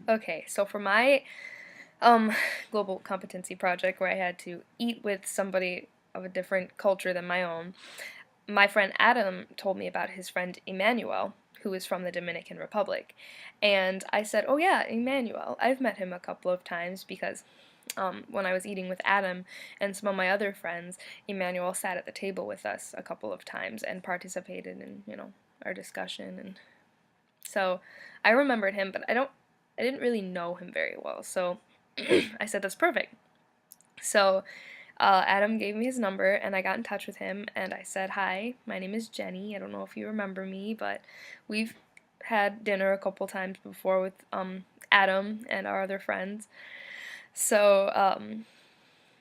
Okay, so for my um global competency project where I had to eat with somebody of a different culture than my own, my friend Adam told me about his friend Emmanuel, who is from the Dominican Republic. And I said, "Oh yeah, Emmanuel. I've met him a couple of times because when I was eating with Adam and some of my other friends, Emmanuel sat at the table with us a couple of times and participated in, our discussion, and so I remembered him, but I didn't really know him very well. So I said that's perfect. So Adam gave me his number, and I got in touch with him, and I said, "Hi, my name is Jenny. I don't know if you remember me, but we've had dinner a couple times before with Adam and our other friends. So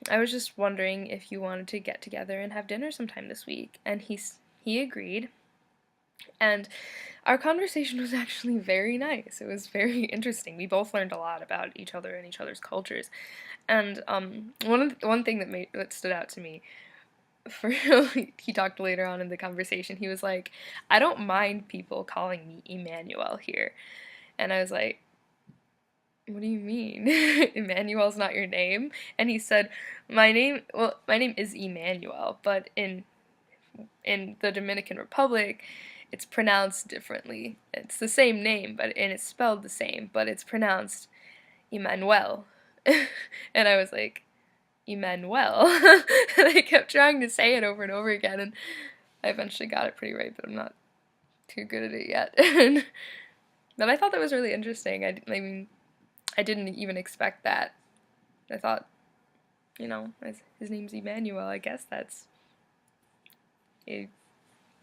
I was just wondering if you wanted to get together and have dinner sometime this week." And he agreed. And our conversation was actually very nice. It was very interesting. We both learned a lot about each other and each other's cultures. And one thing that stood out to me, for he talked later on in the conversation. He was like, "I don't mind people calling me Emmanuel here," and I was like, "What do you mean? Emmanuel's not your name?" And he said, my name is Emmanuel, but in the Dominican Republic, it's pronounced differently. It's the same name, and it's spelled the same, but it's pronounced Emmanuel." And I was like, Emmanuel. And I kept trying to say it over and over again, and I eventually got it pretty right, but I'm not too good at it yet. But I thought that was really interesting. I mean, I didn't even expect that. I thought, his name's Emmanuel. I guess that's a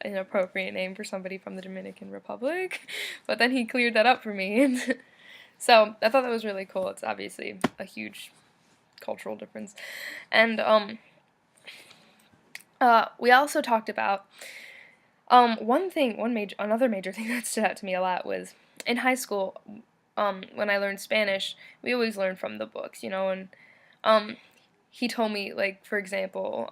an appropriate name for somebody from the Dominican Republic. But then he cleared that up for me. And so I thought that was really cool. It's obviously a huge cultural difference. And we also talked about another major thing that stood out to me a lot was in high school. When I learned Spanish, we always learned from the books, and he told me, like, for example,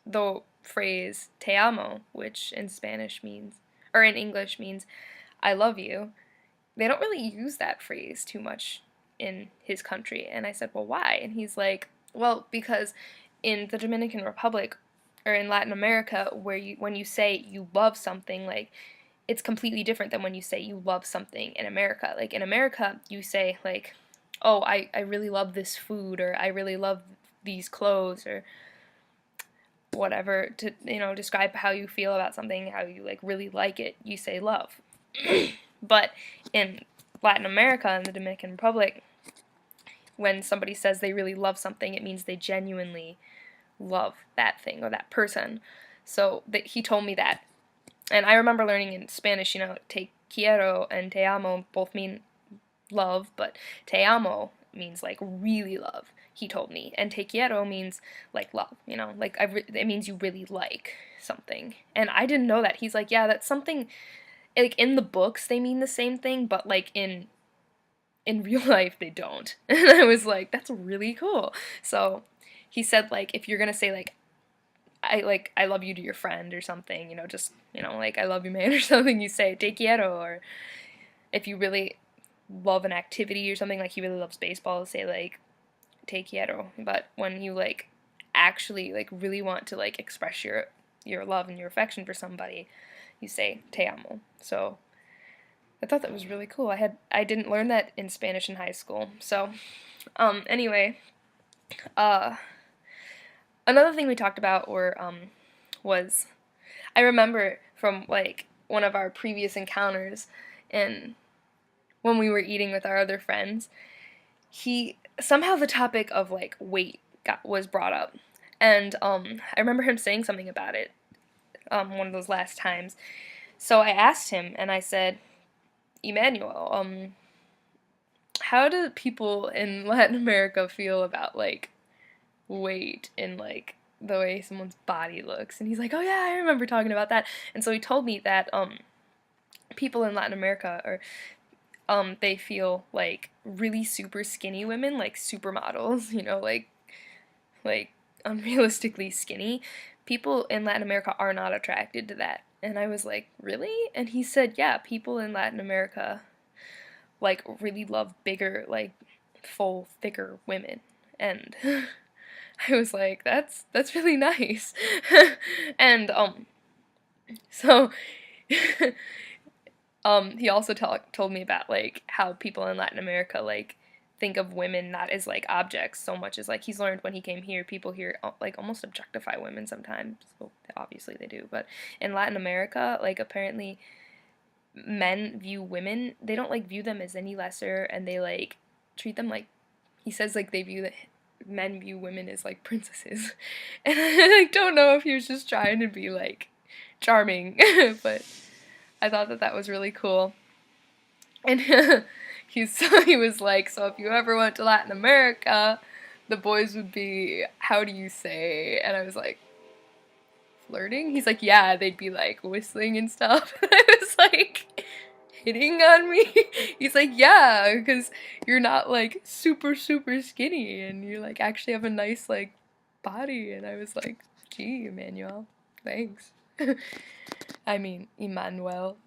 the phrase te amo, which in Spanish means, or in English means, I love you. They don't really use that phrase too much in his country. And I said, well, why? And he's like, well, because in the Dominican Republic or in Latin America, when you say you love something, like, it's completely different than when you say you love something in America. Like, in America, you say, like, oh, I really love this food, or I really love these clothes, or whatever, to, describe how you feel about something, how you, like, really like it, you say love. But in Latin America and the Dominican Republic, when somebody says they really love something, it means they genuinely love that thing or that person. So he told me that. And I remember learning in Spanish, te quiero and te amo both mean love, but te amo means, like, really love, he told me. And te quiero means, like, love, like, it means you really like something. And I didn't know that. He's like, yeah, that's something, like, in the books they mean the same thing, but, like, in real life they don't. And I was like, that's really cool. So he said, like, if you're gonna say, like, I love you to your friend or something, just, like, I love you, man, or something, you say te quiero. Or if you really love an activity or something, like he really loves baseball, say, like, te quiero. But when you, like, actually, like, really want to, like, express your love and your affection for somebody, you say te amo. So I thought that was really cool. I didn't learn that in Spanish in high school. So anyway, uh another thing we talked about was, I remember from, like, one of our previous encounters, and when we were eating with our other friends, he somehow the topic of, like, weight was brought up. And I remember him saying something about it one of those last times. So I asked him, and I said, Emmanuel, how do people in Latin America feel about, like, weight and, like, the way someone's body looks? And he's like, oh yeah, I remember talking about that. And so he told me that people in Latin America are they feel like really super skinny women, like supermodels, like unrealistically skinny. People in Latin America are not attracted to that. And I was like, really? And he said, yeah, people in Latin America like really love bigger, like full, thicker women. And I was like, that's really nice. And so he also told me about like how people in Latin America like think of women not as like objects so much as like he's learned when he came here, people here like almost objectify women sometimes. Well, obviously they do, but in Latin America, like apparently men view women, they don't like view them as any lesser, and they like treat them like, he says like they view that men view women as like princesses. And I like don't know if he was just trying to be like charming, but I thought that that was really cool. And he was like, so if you ever went to Latin America, the boys would be, how do you say? And I was like, flirting? He's like, yeah, they'd be like whistling and stuff. And I was like, hitting on me? He's like, yeah, because you're not like super, super skinny and you like actually have a nice like body. And I was like, gee, Emmanuel, thanks. I mean, Emmanuel.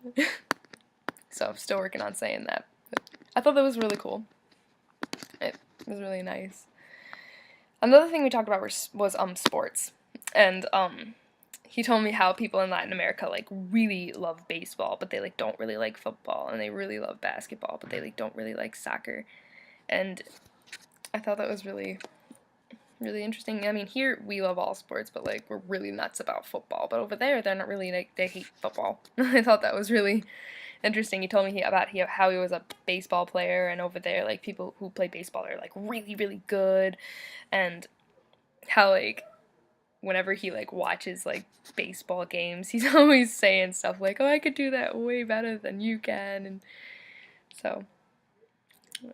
So I'm still working on saying that. But I thought that was really cool. It was really nice. Another thing we talked about was sports. And he told me how people in Latin America like really love baseball, but they like don't really like football, and they really love basketball, but they like don't really like soccer. And I thought that was really really interesting. I mean, here we love all sports, but like we're really nuts about football. But over there, they're not really like, they hate football. I thought that was really interesting. He told me about how he was a baseball player, and over there, like people who play baseball are like really really good, and how like whenever he like watches like baseball games, he's always saying stuff like, "Oh, I could do that way better than you can," and so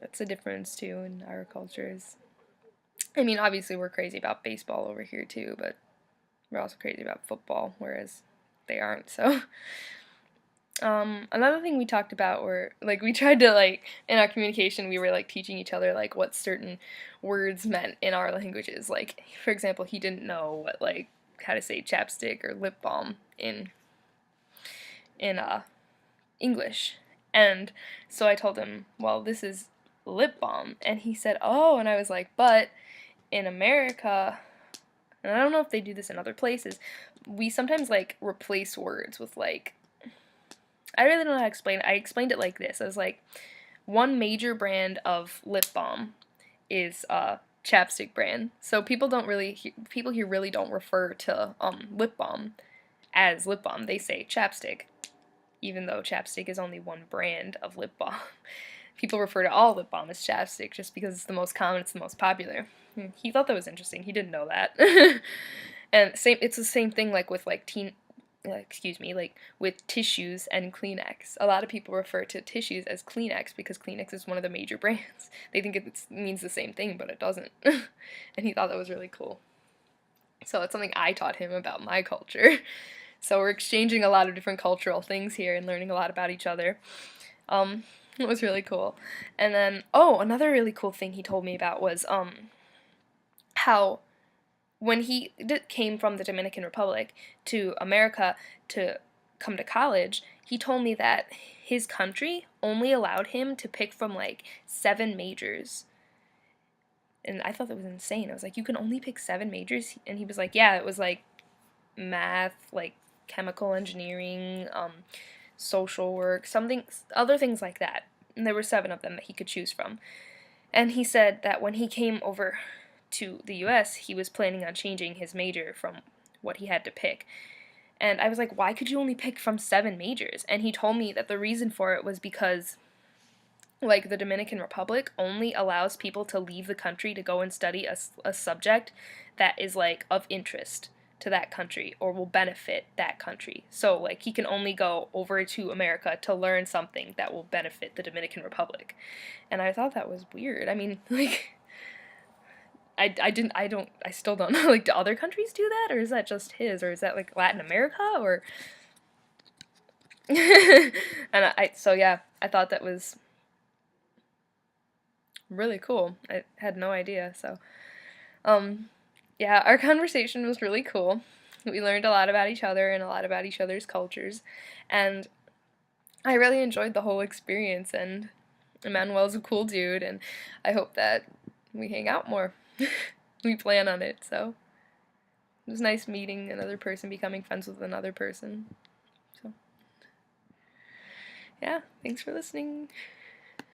that's a difference too in our cultures. I mean, obviously we're crazy about baseball over here too, but we're also crazy about football, whereas they aren't. So, another thing we talked about were like we tried to like in our communication we were like teaching each other like what certain words meant in our languages. Like for example, he didn't know what like how to say chapstick or lip balm in English, and so I told him, well, this is lip balm, and he said, oh, and I was like, but in America, and I don't know if they do this in other places, we sometimes like replace words with like, I really don't know how to explain it. I explained it like this. I was like, one major brand of lip balm is chapstick brand. So people here really don't refer to lip balm as lip balm. They say chapstick, even though chapstick is only one brand of lip balm. People refer to all lip balm as chapstick just because it's the most common, it's the most popular. He thought that was interesting. He didn't know that. And it's the same thing like with like like with tissues and Kleenex. A lot of people refer to tissues as Kleenex because Kleenex is one of the major brands. They think it means the same thing, but it doesn't. And he thought that was really cool. So it's something I taught him about my culture. So we're exchanging a lot of different cultural things here and learning a lot about each other. It was really cool. And then, another really cool thing he told me about was how when he came from the Dominican Republic to America to come to college, he told me that his country only allowed him to pick from like 7 majors. And I thought that was insane. I was like, you can only pick 7 majors? And he was like, yeah, it was like math, like chemical engineering, social work, other things like that. And there were 7 of them that he could choose from. And he said that when he came over to the US, he was planning on changing his major from what he had to pick. And I was like, why could you only pick from 7 majors? And he told me that the reason for it was because like the Dominican Republic only allows people to leave the country to go and study a subject that is like of interest to that country or will benefit that country. So like he can only go over to America to learn something that will benefit the Dominican Republic. And I thought that was weird. I mean, like I still don't know, like do other countries do that, or is that just his, or is that like Latin America, or and so yeah, I thought that was really cool. I had no idea. So yeah, our conversation was really cool. We learned a lot about each other and a lot about each other's cultures, and I really enjoyed the whole experience, and Emmanuel's a cool dude, and I hope that we hang out more. We plan on it, so it was nice meeting another person, becoming friends with another person. So, yeah, thanks for listening.